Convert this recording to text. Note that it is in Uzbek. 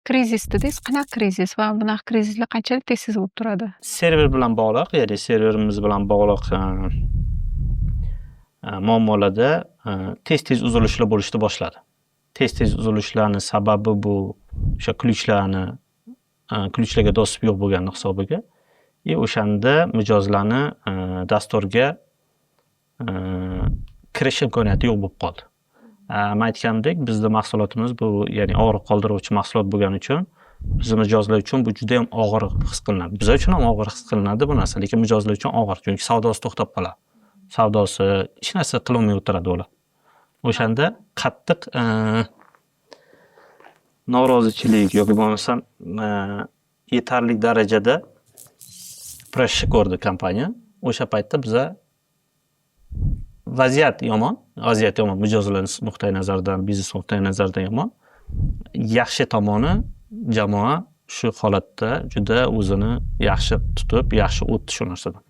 Krizis dedingiz, qanaqa krizis va bunaqa krizislar qanchalik tez-tez bo'lib turadi? Server bilan bog'liq, ya'ni serverimiz bilan bog'liq muammolarda tez-tez uzilishlar bo'lishni boshladi. Tez-tez uzilishlarni sababi bu o'sha ключlarga dostуп yo'q bo'lgani hisobiga o'shanda mijozlarni dasturga kirish imkoniyati yo'q bo'lib qoldi. Men aytganimdek, bizning mahsulotimiz bu, ya'ni og'riq qoldiruvchi mahsulot bo'lgani uchun bizni mijozlar uchun bu juda ham og'ir his qilinadi. Biz uchun ham og'ir his qilinadi bu narsa, lekin mijozlar uchun og'ir, chunki savdosi to'xtab qoladi. Savdosi hech narsa qilolmay o'tiradi ular. O'shanda qattiq norozichilik yoki bo'lmasam yetarli darajada pressure ko'rdi kompaniya. O'sha paytda biza vaziyat yomon, mijozlar nuqtai nazaridan, biznes nuqtai nazaridan yomon. Yaxshi tomoni jamoa shu holatda juda o'zini yaxshi tutib, yaxshi o'tdi shu narsadan.